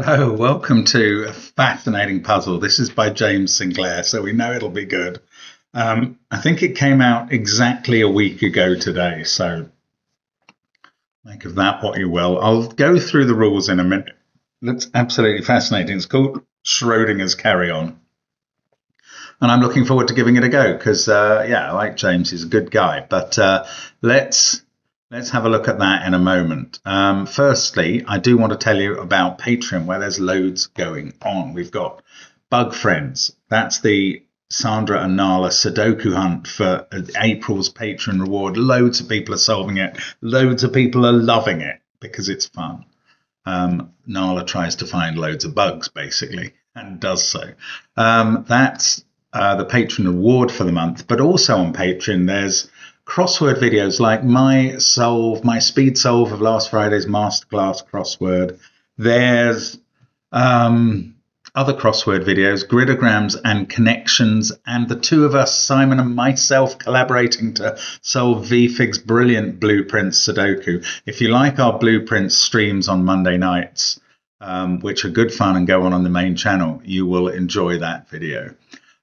Hello, welcome to a fascinating puzzle. This is by James Sinclair, so we know it'll be good. I think it came out exactly a week ago today, so make of that what you will. I'll go through the rules in a minute. That's absolutely fascinating. It's called Schrödinger's Carry-On. And I'm looking forward to giving it a go because, I like James. He's a good guy. But let's have a look at that in a moment. Firstly, I do want to tell you about Patreon, where there's loads going on. We've got Bug Friends. That's the Sandra and Nala Sudoku hunt for April's Patreon reward. Loads of people are solving it. Loads of people are loving it because it's fun. Nala tries to find loads of bugs, basically, and does so. That's the Patreon reward for the month. But also on Patreon, there's crossword videos like my speed solve of last Friday's masterclass crossword. There's other crossword videos, gridograms and connections, and the two of us, Simon and myself, collaborating to solve VFig's brilliant blueprints Sudoku. If you like our blueprints streams on Monday nights, which are good fun and go on the main channel, you will enjoy that video.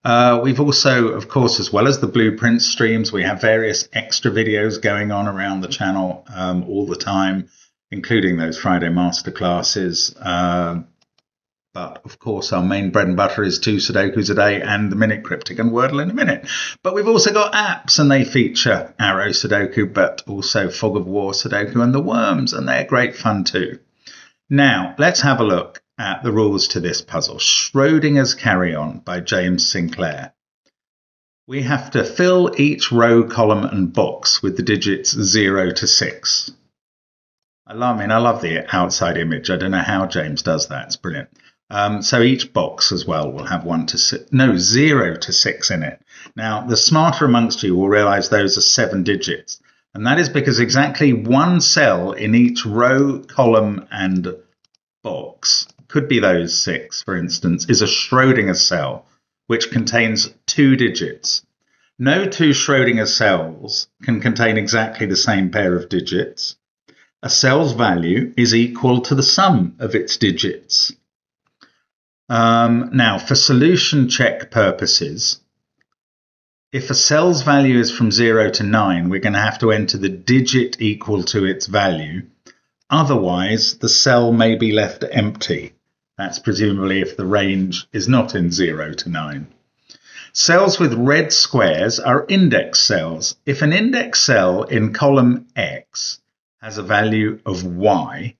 We've also, of course, as well as the blueprint streams, we have various extra videos going on around the channel all the time, including those Friday masterclasses. But of course, our main bread and butter is 2 Sudokus a day and the Minute Cryptic and Wordle in a Minute. But we've also got apps, and they feature Arrow Sudoku, but also Fog of War Sudoku and the Worms, and they're great fun too. Now, let's have a look at the rules to this puzzle. Schrödinger's Carry-On by James Sinclair. We have to fill each row, column and box with the digits 0 to 6. I love the outside image. I don't know how James does that. It's brilliant. So each box as well will have 0 to 6 in it. Now, the smarter amongst you will realize those are 7 digits. And that is because exactly one cell in each row, column and box, could be those 6, for instance, is a Schrödinger cell, which contains 2 digits. No 2 Schrödinger cells can contain exactly the same pair of digits. A cell's value is equal to the sum of its digits. Now, for solution check purposes, if a cell's value is from 0 to 9, we're going to have to enter the digit equal to its value. Otherwise, the cell may be left empty. That's presumably if the range is not in 0 to 9. Cells with red squares are index cells. If an index cell in column X has a value of Y,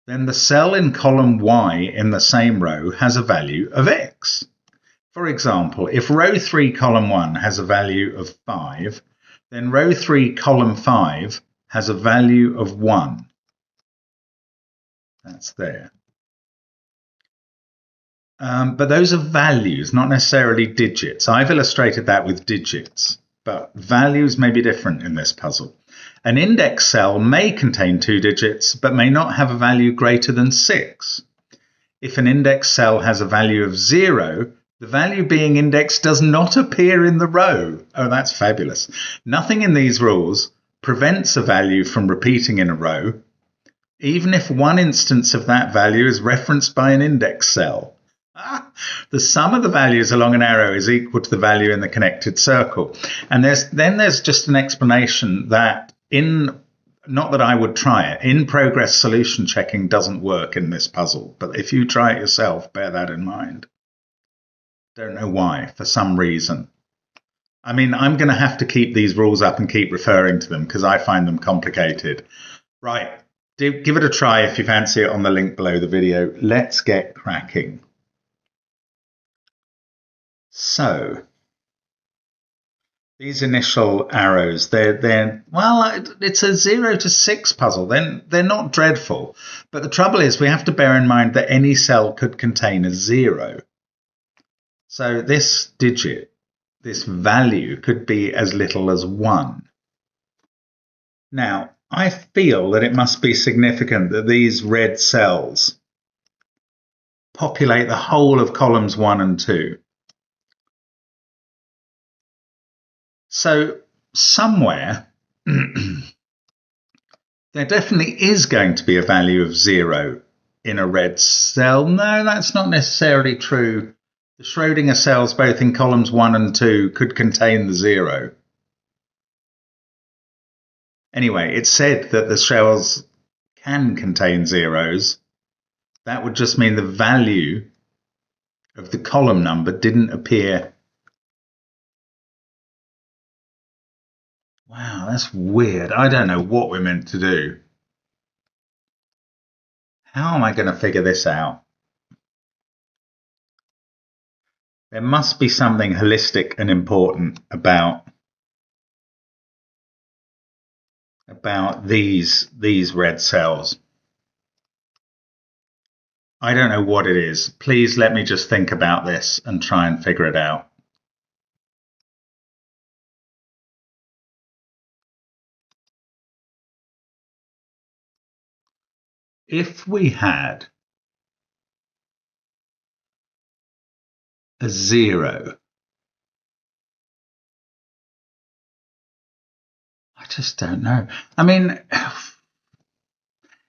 then the cell in column Y in the same row has a value of X. For example, if row 3, column 1 has a value of 5, then row 3, column 5 has a value of 1. That's there. But those are values, not necessarily digits. I've illustrated that with digits, but values may be different in this puzzle. An index cell may contain 2 digits, but may not have a value greater than 6. If an index cell has a value of 0, the value being indexed does not appear in the row. Oh, that's fabulous. Nothing in these rules prevents a value from repeating in a row, even if one instance of that value is referenced by an index cell. The sum of the values along an arrow is equal to the value in the connected circle. And there's just an explanation that not that I would try it, in progress solution checking doesn't work in this puzzle. But if you try it yourself, bear that in mind. Don't know why, for some reason. I'm going to have to keep these rules up and keep referring to them because I find them complicated. Right, give it a try if you fancy it on the link below the video. Let's get cracking. So, these initial arrows, it's a 0 to 6 puzzle. They're not dreadful. But the trouble is we have to bear in mind that any cell could contain a 0. So this digit, this value, could be as little as 1. Now, I feel that it must be significant that these red cells populate the whole of columns 1 and 2. So somewhere there definitely is going to be a value of 0 in a red cell. No, that's not necessarily true. The Schrödinger cells, both in columns 1 and 2, could contain the 0. Anyway, it said that the cells can contain zeros. That would just mean the value of the column number didn't appear. Wow, that's weird. I don't know what we're meant to do. How am I going to figure this out? There must be something holistic and important about these red cells. I don't know what it is. Please let me just think about this and try and figure it out. If we had a 0, I just don't know. I mean,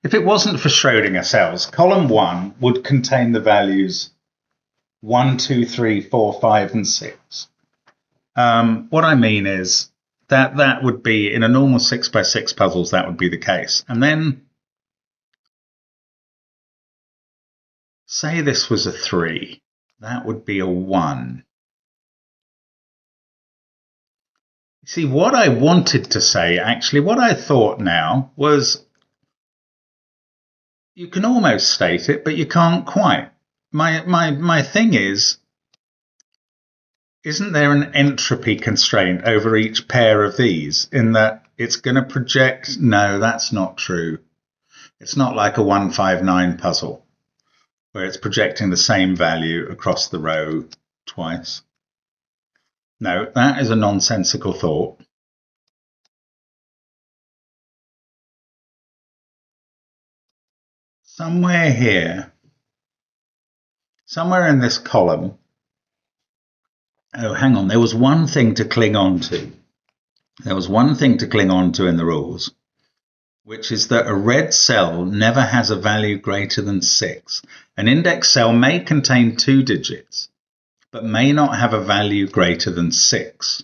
if it wasn't for Schrödinger cells, column 1 would contain the values 1, 2, 3, 4, 5, and 6. What I mean is that would be, in a normal 6x6 puzzles, that would be the case. And then, say this was a 3, that would be a 1. See, what I wanted to say, actually, what I thought now was, you can almost state it, but you can't quite. My thing is, isn't there an entropy constraint over each pair of these, in that it's going to project? No, that's not true. It's not like a 159 puzzle, where it's projecting the same value across the row twice. No, that is a nonsensical thought. Somewhere here, somewhere in this column, oh, hang on, there was one thing to cling on to. There was one thing to cling on to in the rules, which is that a red cell never has a value greater than 6. An index cell may contain 2 digits, but may not have a value greater than 6.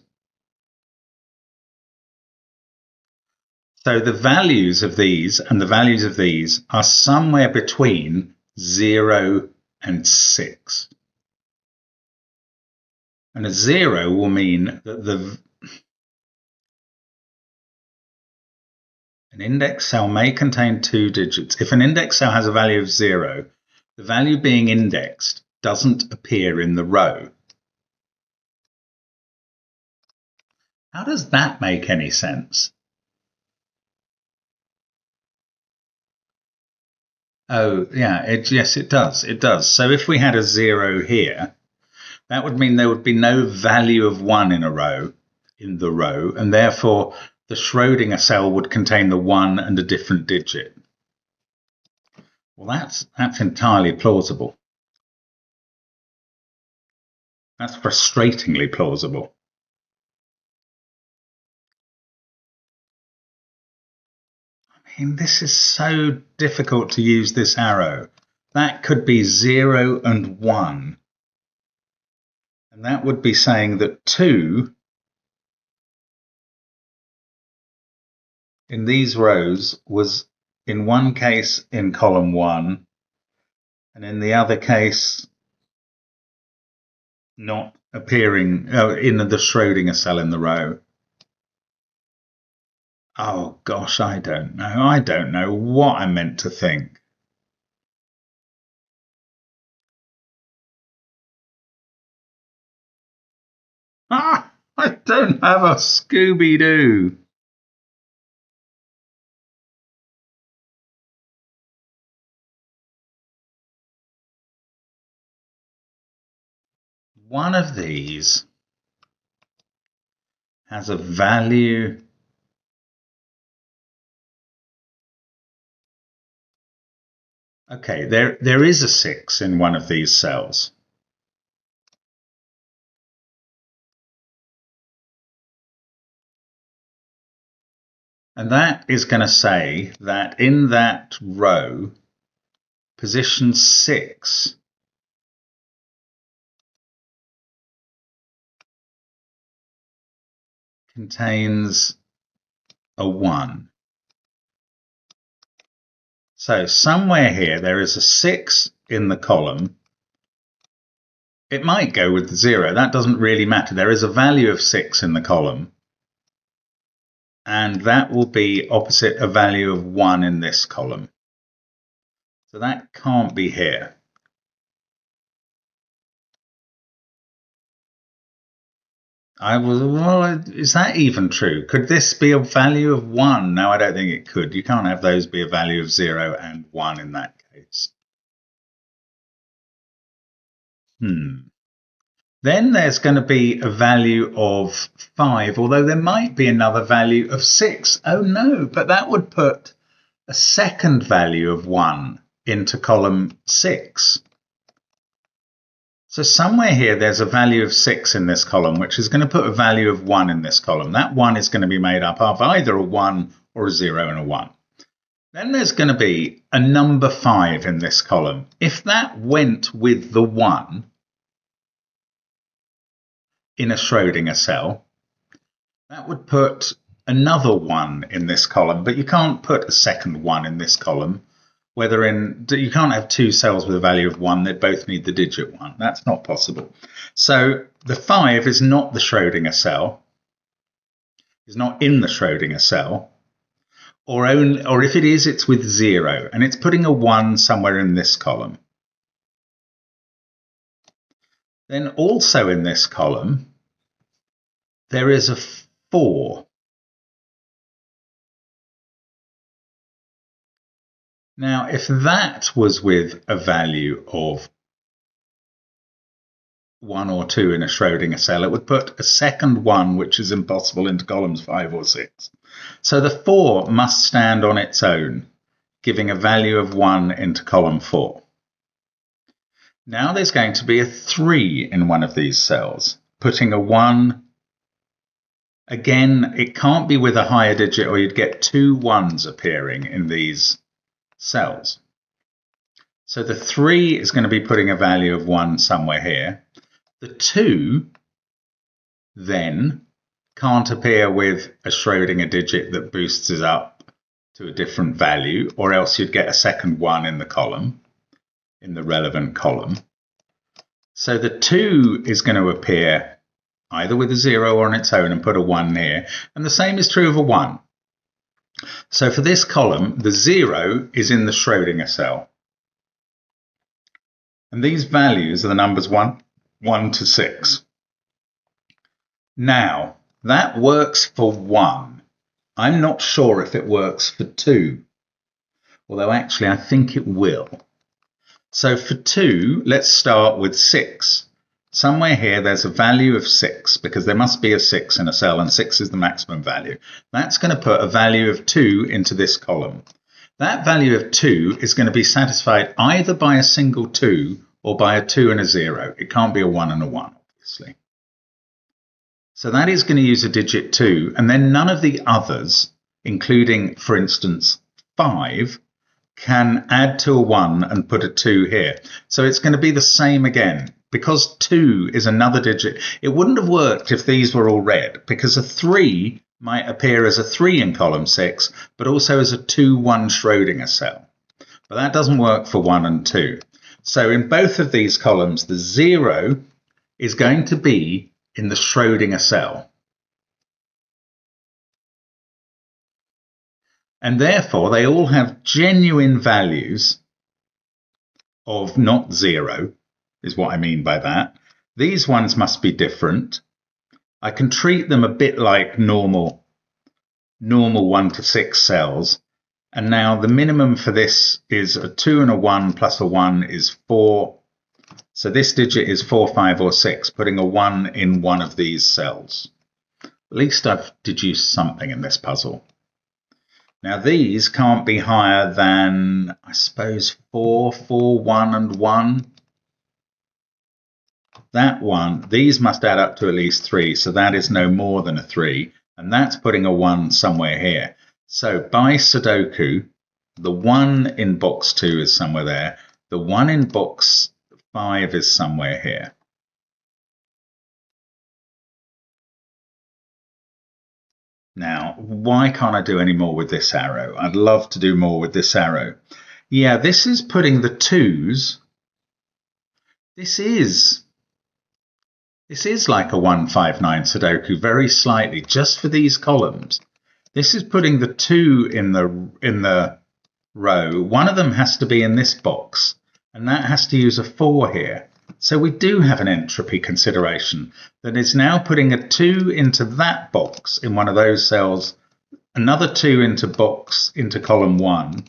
So the values of these and the values of these are somewhere between 0 and 6. And a 0 will mean that an index cell may contain 2 digits. If an index cell has a value of 0, the value being indexed doesn't appear in the row. How does that make any sense? Oh, yeah, yes, it does. It does. So if we had a 0 here, that would mean there would be no value of 1 in the row, and therefore the Schrödinger cell would contain the 1 and a different digit. Well, that's entirely plausible. That's frustratingly plausible. I mean, this is so difficult to use this arrow. That could be 0 and 1. And that would be saying that 2 in these rows was, in one case, in column 1, and in the other case, not appearing in the Schrödinger cell in the row. Oh gosh, I don't know. I don't know what I meant to think. Ah, I don't have a Scooby-Doo. One of these has a value. Okay, there is a 6 in one of these cells. And that is going to say that in that row, position 6 contains a 1. So somewhere here there is a 6 in the column. It might go with the 0. That doesn't really matter. There is a value of 6 in the column. And that will be opposite a value of 1 in this column. So that can't be here. Well, is that even true? Could this be a value of 1? No, I don't think it could. You can't have those be a value of 0 and 1 in that case. Then there's going to be a value of 5, although there might be another value of 6. Oh no, but that would put a second value of 1 into column 6. So somewhere here there's a value of 6 in this column, which is going to put a value of 1 in this column. That 1 is going to be made up of either a 1 or a 0 and a 1. Then there's going to be a number 5 in this column. If that went with the 1 in a Schrödinger cell, that would put another 1 in this column, but you can't put a second 1 in this column. You can't have two cells with a value of 1, they'd both need the digit 1. That's not possible. So the 5 is not the Schrödinger cell, is not in the Schrödinger cell, or if it is, it's with 0, and it's putting a 1 somewhere in this column. Then also in this column, there is a 4. Now, if that was with a value of 1 or 2 in a Schrödinger cell, it would put a second 1, which is impossible, into columns 5 or 6. So the 4 must stand on its own, giving a value of 1 into column 4. Now there's going to be a 3 in one of these cells, putting a 1. Again, it can't be with a higher digit, or you'd get 2 1s appearing in these cells. So the 3 is going to be putting a value of 1 somewhere here. The 2 then can't appear with a Schrödinger digit that boosts it up to a different value, or else you'd get a second 1 in the column, in the relevant column. So the 2 is going to appear either with a 0 or on its own and put a 1 here, and the same is true of a 1. So for this column, the 0 is in the Schrödinger cell. And these values are the numbers 1 to 6. Now, that works for 1. I'm not sure if it works for 2, although actually I think it will. So for 2, let's start with 6. Somewhere here there's a value of 6, because there must be a 6 in a cell, and 6 is the maximum value. That's going to put a value of 2 into this column. That value of 2 is going to be satisfied either by a single 2 or by a 2 and a 0. It can't be a 1 and a 1, obviously. So that is going to use a digit 2, and then none of the others, including, for instance, 5, can add to a 1 and put a 2 here. So it's going to be the same again. Because 2 is another digit, it wouldn't have worked if these were all red, because a 3 might appear as a 3 in column 6, but also as a 2-1 Schrödinger cell. But that doesn't work for 1 and 2. So in both of these columns, the 0 is going to be in the Schrödinger cell. And therefore, they all have genuine values of not 0. Is what I mean by that. These ones must be different. I can treat them a bit like normal 1 to 6 cells. And now the minimum for this is a 2 and a 1 plus a 1 is 4. So this digit is 4, 5, or 6, putting a 1 in one of these cells. At least I've deduced something in this puzzle. Now these can't be higher than, I suppose, 4, 4, 1, and 1. That 1, these must add up to at least 3, so that is no more than a 3, and that's putting a 1 somewhere here. So by Sudoku, the 1 in box 2 is somewhere there, The 1 in box 5 is somewhere here. Now, why can't I do any more with this arrow? I'd love to do more with this arrow. Yeah, this is putting the 2s. This is like a 159 Sudoku, very slightly, just for these columns. This is putting the 2 in the row. One of them has to be in this box, and that has to use a 4 here. So we do have an entropy consideration that is now putting a 2 into that box in one of those cells, another 2 into column 1.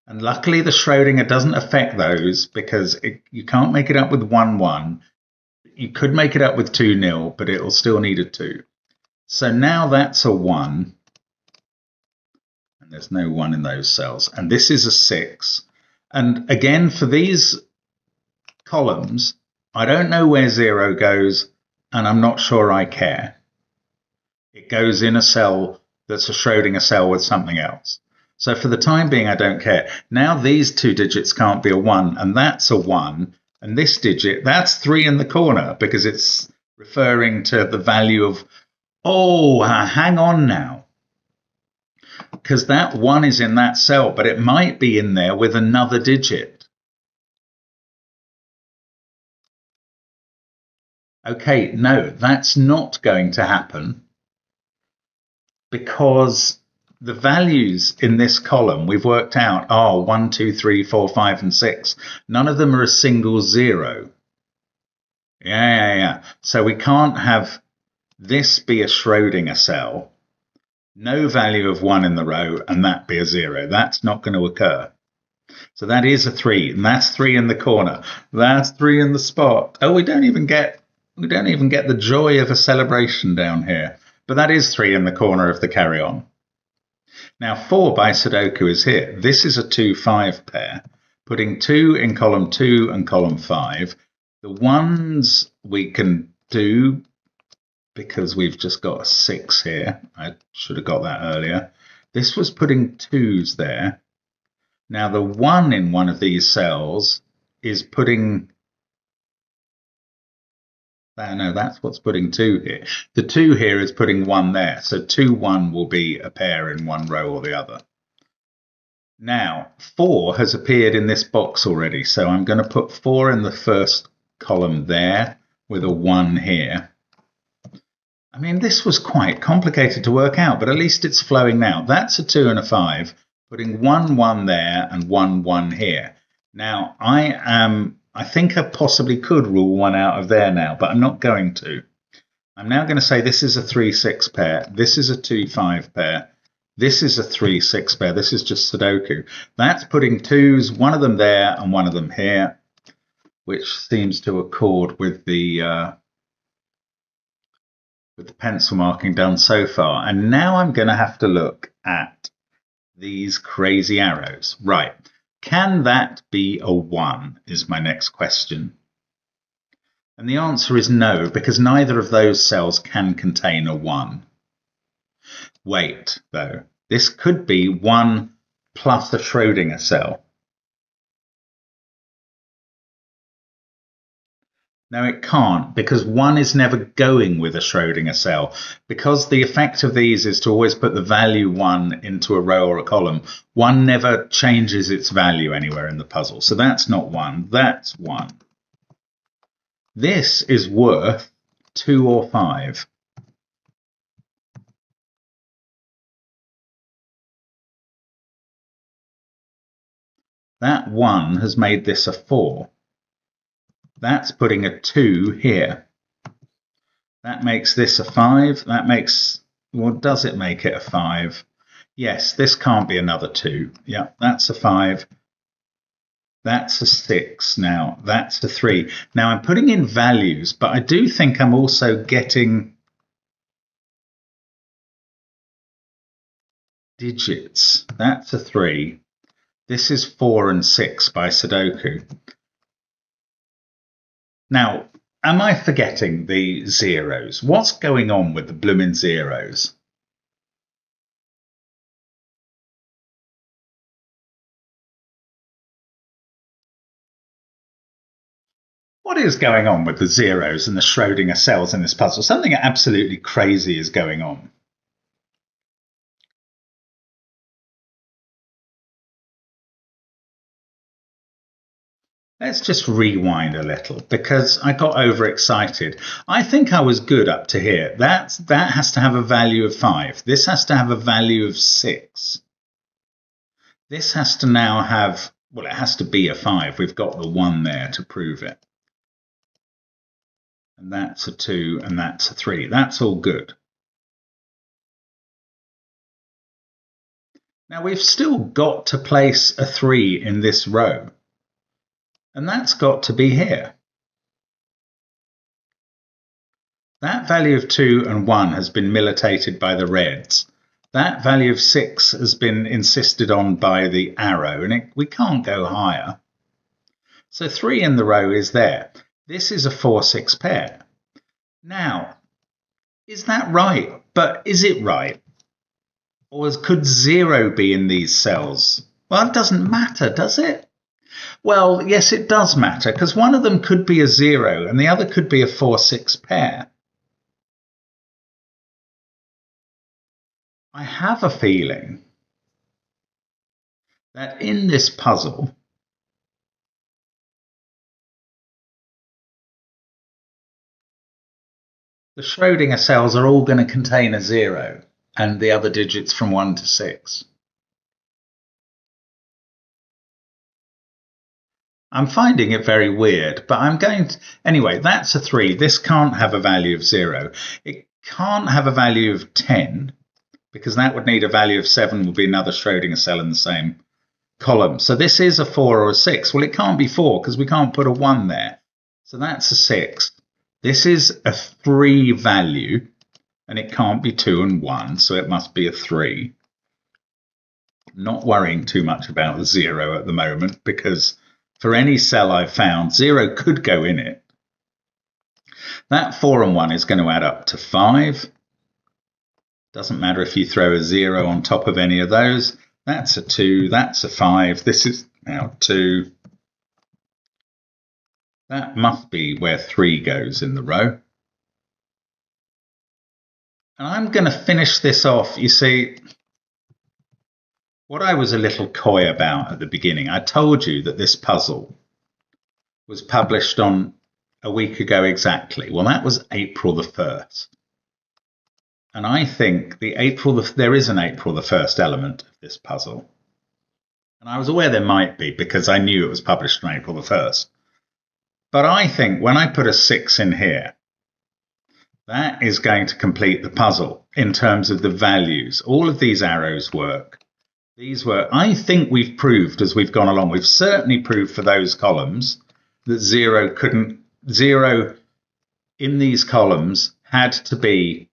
And luckily the Schrödinger doesn't affect those, because you can't make it up with 1, 1. You could make it up with 2, 0, but it'll still need a 2. So now that's a 1. And there's no 1 in those cells. And this is a 6. And again, for these columns, I don't know where 0 goes, and I'm not sure I care. It goes in a cell that's a Schrödinger cell with something else. So for the time being, I don't care. Now these 2 digits can't be a 1, and that's a 1. And this digit, that's 3 in the corner, because it's referring to the value of, oh, hang on now. Because that 1 is in that cell, but it might be in there with another digit. Okay, no, that's not going to happen, because the values in this column we've worked out are 1, 2, 3, 4, 5, and 6. None of them are a single 0. Yeah. So we can't have this be a Schrödinger cell, no value of 1 in the row, and that be a 0. That's not going to occur. So that is a 3, and that's 3 in the corner. That's 3 in the spot. Oh, we don't even get the joy of a celebration down here. But that is 3 in the corner of the carry-on. Now 4 by Sudoku is here. This is a 2-5 pair, putting 2 in column 2 and column 5. The ones we can do, because we've just got a 6 here. I should have got that earlier. This was putting 2s there. Now the 1 in one of these cells is putting... No, that's what's putting 2 here. The 2 here is putting 1 there. So 2, 1 will be a pair in one row or the other. Now, 4 has appeared in this box already. So I'm going to put 4 in the first column there with a 1 here. I mean, this was quite complicated to work out, but at least it's flowing now. That's a 2 and a 5, putting 1, 1 there and 1, 1 here. Now, I think I possibly could rule 1 out of there now, but I'm not going to. I'm now going to say this is a 3-6 pair. This is a 2-5 pair. This is a 3-6 pair. This is just Sudoku. That's putting 2s, one of them there and one of them here, which seems to accord with the pencil marking done so far. And now I'm going to have to look at these crazy arrows. Right. Can that be a 1 is my next question. And the answer is no, because neither of those cells can contain a 1. Wait, though. This could be 1 plus a Schrödinger cell. No, it can't, because 1 is never going with a Schrödinger cell. Because the effect of these is to always put the value 1 into a row or a column, 1 never changes its value anywhere in the puzzle. So that's not 1, that's 1. This is worth 2 or 5. That 1 has made this a 4. That's putting a 2 here. That makes this a 5. That makes, well, does it make it a 5? Yes, this can't be another 2. Yeah, that's a 5. That's a 6 now. That's a 3. Now I'm putting in values, but I do think I'm also getting digits. That's a 3. This is 4 and 6 by Sudoku. Now, am I forgetting the zeros? What's going on with the bloomin' zeros? What is going on with the zeros and the Schrödinger cells in this puzzle? Something absolutely crazy is going on. Let's just rewind a little because I got overexcited. I think I was good up to here. That has to have a value of 5. This has to have a value of 6. This has to now have, well, it has to be a 5. We've got the 1 there to prove it. And that's a 2 and that's a 3. That's all good. Now we've still got to place a 3 in this row. And that's got to be here. That value of 2 and 1 has been militated by the reds. That value of 6 has been insisted on by the arrow, and we can't go higher. So 3 in the row is there. This is a 4-6 pair. Now, is that right? But is it right? Or could 0 be in these cells? Well, it doesn't matter, does it? Well, yes, it does matter, because one of them could be a 0 and the other could be a 4-6 pair. I have a feeling that in this puzzle, the Schrödinger cells are all going to contain a 0 and the other digits from 1 to 6. I'm finding it very weird, but I'm going to... Anyway, that's a 3. This can't have a value of 0. It can't have a value of 10, because that would need a value of 7, would be another Schrödinger cell in the same column. So this is a 4 or a 6. Well, it can't be 4, because we can't put a 1 there. So that's a 6. This is a 3 value, and it can't be 2 and 1, so it must be a 3. Not worrying too much about the 0 at the moment, because... for any cell I've found, 0 could go in it. That 4 and 1 is going to add up to 5. Doesn't matter if you throw a 0 on top of any of those. That's a 2, that's a 5. This is now 2. That must be where 3 goes in the row. And I'm going to finish this off. You see... what I was a little coy about at the beginning, I told you that this puzzle was published on a week ago exactly. Well, that was April the 1st. And I think there is an April the 1st element of this puzzle. And I was aware there might be because I knew it was published on April the 1st. But I think when I put a 6 in here, that is going to complete the puzzle in terms of the values. All of these arrows work. I think we've proved as we've gone along, we've certainly proved for those columns that 0 in these columns had to be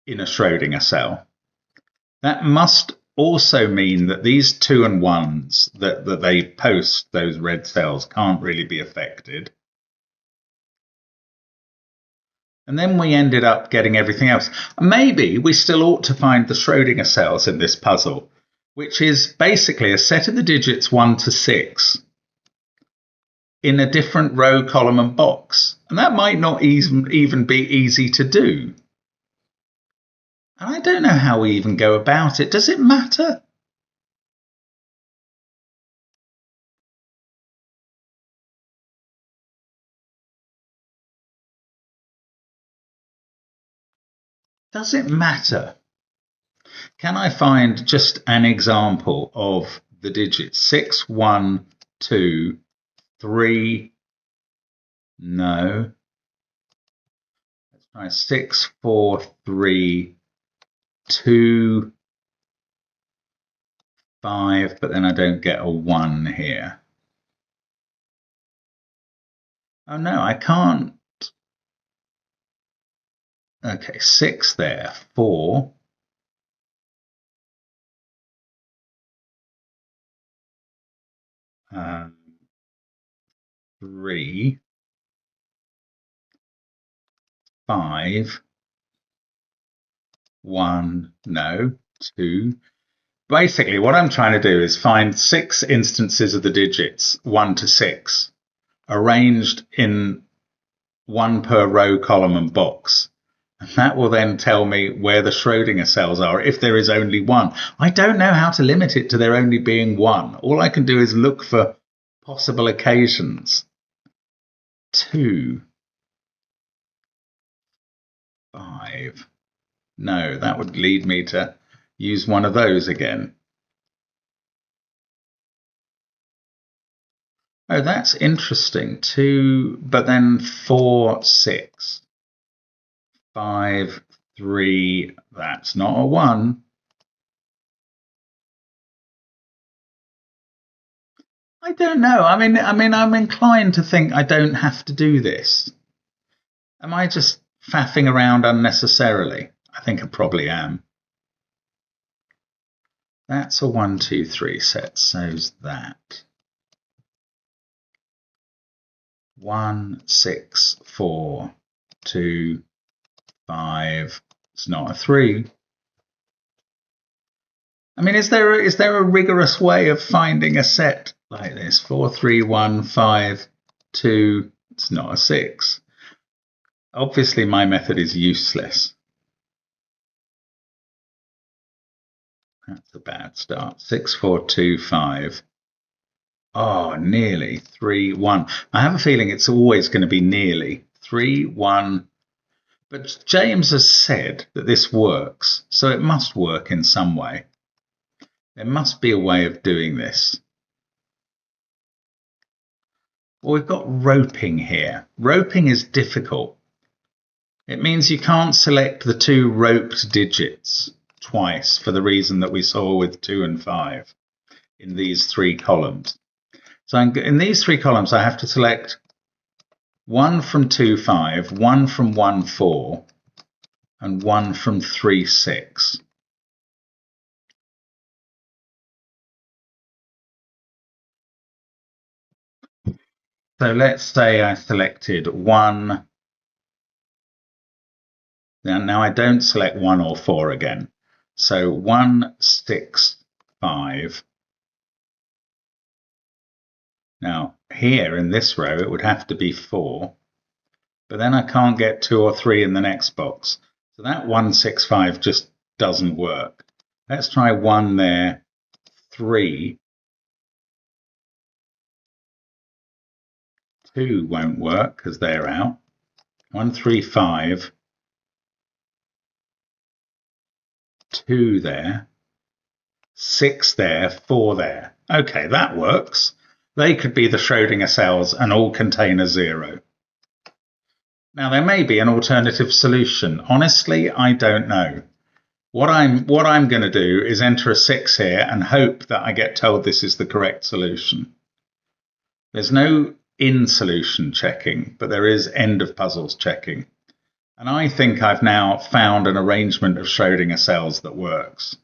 in a Schrödinger cell. That must also mean that these 2 and 1s that they post, those red cells, can't really be affected. And then we ended up getting everything else. Maybe we still ought to find the Schrödinger cells in this puzzle, which is basically a set of the digits 1 to 6 in a different row, column and box. And that might not even be easy to do. And I don't know how we even go about it. Does it matter? Does it matter? Can I find just an example of the digits? 6, 1, 2, 3. No. Let's try 6, 4, 3, 2, 5, but then I don't get a 1 here. Oh no, I can't. Okay, 6 there, 4. 3, 5, 1, no, 2. Basically, what I'm trying to do is find 6 instances of the digits 1 to 6. arranged in one per row, column and box. And that will then tell me where the Schrödinger cells are if there is only one. I don't know how to limit it to there only being one. All I can do is look for possible occasions. 2, 5. No, that would lead me to use one of those again. Oh, that's interesting. 2, but then 4, 6. 5, 3, that's not a 1. I don't know. I mean, I'm inclined to think I don't have to do this. Am I just faffing around unnecessarily? I think I probably am. That's a 1, 2, 3 set. So's that. 1, 6, 4, 2, 5. It's not a 3. I mean, is there a rigorous way of finding a set like this? 4, 3, 1, 5, 2. It's not a 6. Obviously, my method is useless. That's a bad start. 6, 4, 2, 5. Oh, nearly. 3, 1. I have a feeling it's always going to be nearly. 3, 1. But James has said that this works, so it must work in some way. There must be a way of doing this. Well, we've got roping here. Roping is difficult. It means you can't select the 2 roped digits twice for the reason that we saw with 2 and 5 in these 3 columns. So in these 3 columns, I have to select 1 from 2, 5, 1 from 1, 4, and 1 from 3, 6. So let's say I selected 1. Now I don't select 1 or 4 again. So 1, 6, 5. Now here in this row it would have to be 4, but then I can't get 2 or 3 in the next box. So that 1, 6, 5 just doesn't work. Let's try 1 there, 3. 2 won't work because they're out. 1, 3, 5. 2 there. 6 there, 4 there. Okay, that works. They could be the Schrödinger cells and all contain a 0. Now there may be an alternative solution. Honestly, I don't know. What I'm going to do is enter a 6 here and hope that I get told this is the correct solution. There's no in solution checking, but there is end of puzzles checking. And I think I've now found an arrangement of Schrödinger cells that works.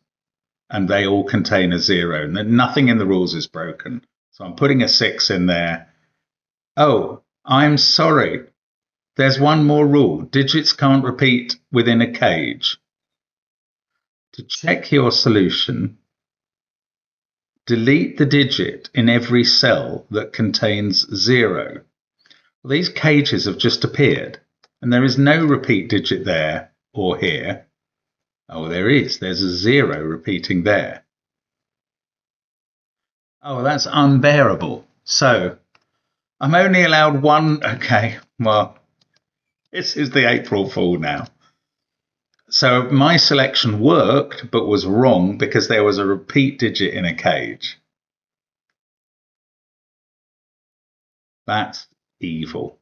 And they all contain a 0. And nothing in the rules is broken. So I'm putting a 6 in there. Oh, I'm sorry. There's one more rule. Digits can't repeat within a cage. To check your solution, delete the digit in every cell that contains 0. Well, these cages have just appeared, and there is no repeat digit there or here. Oh, there is. There's a 0 repeating there. Oh, that's unbearable. So I'm only allowed one. Okay, well, this is the April Fool now. So my selection worked, but was wrong because there was a repeat digit in a cage. That's evil.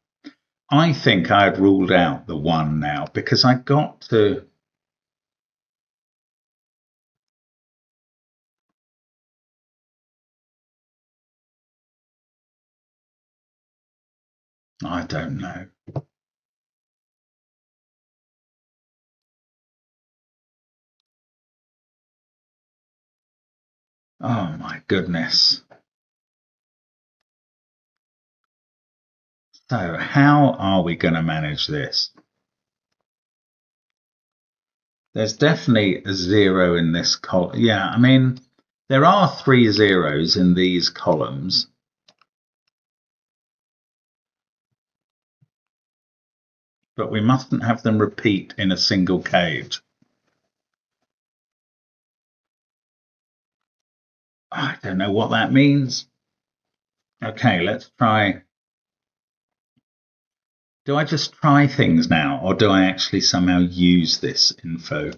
I think I had ruled out the 1 now because I got to... I don't know. Oh my goodness. So how are we going to manage this? There's definitely a 0 in this column. Yeah, I mean, there are 3 zeros in these columns. but we mustn't have them repeat in a single cage. I don't know what that means. Okay, let's try. Do I just try things now, or do I actually somehow use this info?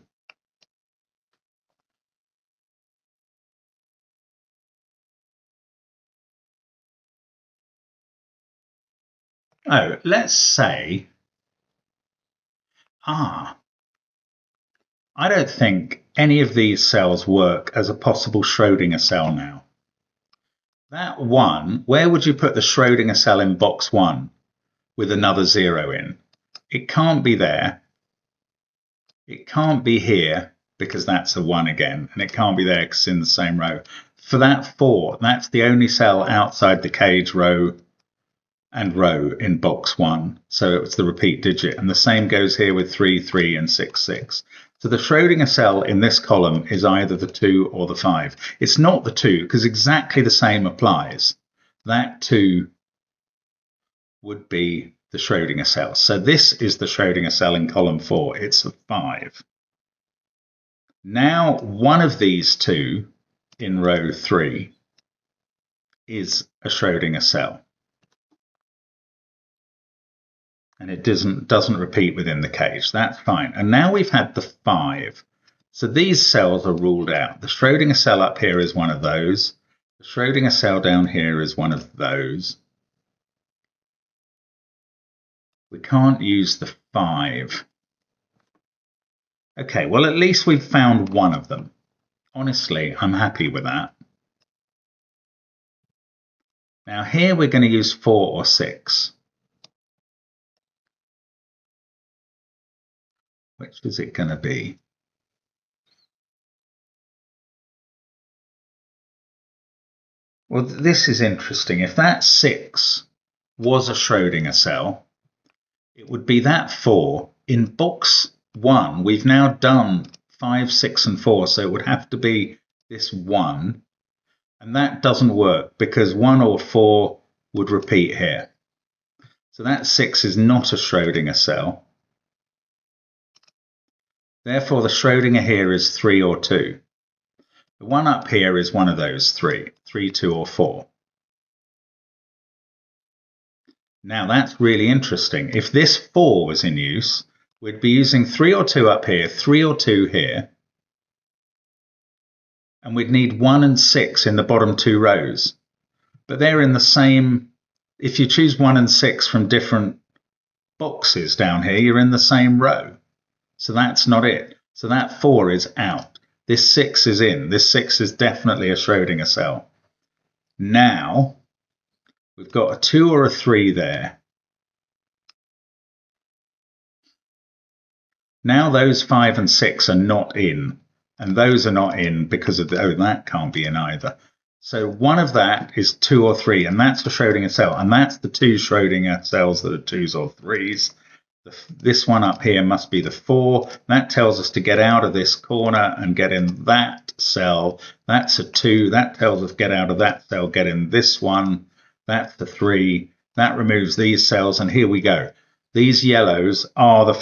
Oh, let's say, I don't think any of these cells work as a possible Schrödinger cell now. That one, where would you put the Schrödinger cell in box 1 with another 0 in? It can't be there. It can't be here because that's a 1 again, and it can't be there because it's in the same row. For that 4, that's the only cell outside the cage row and row in box 1, so it's the repeat digit, and the same goes here with 3, 3 and 6, 6. So the Schrödinger cell in this column is either the 2 or the 5. It's not the 2 because exactly the same applies. That 2 would be the Schrödinger cell. So this is the Schrödinger cell in column 4. It's a 5. Now one of these two in row 3 is a Schrödinger cell. And it doesn't repeat within the cage. That's fine. And now we've had the 5. So these cells are ruled out. The Schrödinger cell up here is one of those. The Schrödinger cell down here is one of those. We can't use the 5. Okay, well, at least we've found one of them. Honestly, I'm happy with that. Now here we're going to use 4 or 6. Which is it going to be? Well, this is interesting. If that 6 was a Schrödinger cell, it would be that 4. In box 1, we've now done 5, 6, and 4, so it would have to be this 1. And that doesn't work because 1 or 4 would repeat here. So that 6 is not a Schrödinger cell. Therefore, the Schrödinger here is 3 or 2. The one up here is one of those 3, 3, 2, or 4. Now that's really interesting. If this 4 was in use, we'd be using 3 or 2 up here, 3 or 2 here, and we'd need 1 and 6 in the bottom 2 rows. But they're in the same, if you choose 1 and 6 from different boxes down here, you're in the same row. So that's not it. So that 4 is out. This 6 is in. This 6 is definitely a Schrödinger cell. Now, we've got a 2 or a 3 there. Now those 5 and 6 are not in. And those are not in because of that can't be in either. So one of that is 2 or 3, and that's the Schrödinger cell. And that's the 2 Schrödinger cells that are 2s or 3s. This one up here must be the 4. That tells us to get out of this corner and get in that cell. That's a 2. That tells us get out of that cell, get in this one. That's the 3. That removes these cells, and here we go. These yellows are the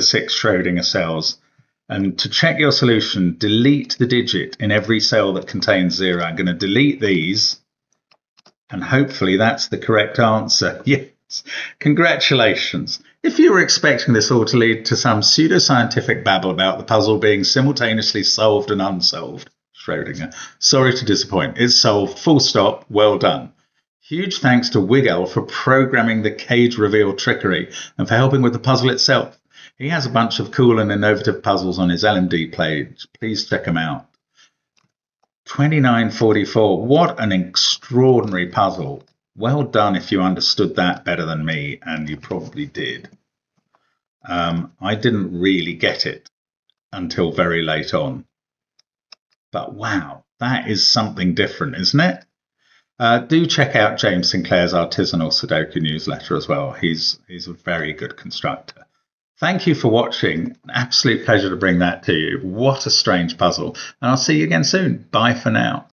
6 Schrödinger cells. And to check your solution, delete the digit in every cell that contains 0. I'm going to delete these, and hopefully that's the correct answer. Yes. Congratulations. If you were expecting this all to lead to some pseudoscientific babble about the puzzle being simultaneously solved and unsolved, Schrödinger, sorry to disappoint. It's solved, full stop, well done. Huge thanks to Wigel for programming the cage reveal trickery and for helping with the puzzle itself. He has a bunch of cool and innovative puzzles on his LMD page. Please check them out. 2944. What an extraordinary puzzle. Well done if you understood that better than me, and you probably did. I didn't really get it until very late on. But wow, that is something different, isn't it? Do check out James Sinclair's Artisanal Sudoku newsletter as well. He's a very good constructor. Thank you for watching. An absolute pleasure to bring that to you. What a strange puzzle. And I'll see you again soon. Bye for now.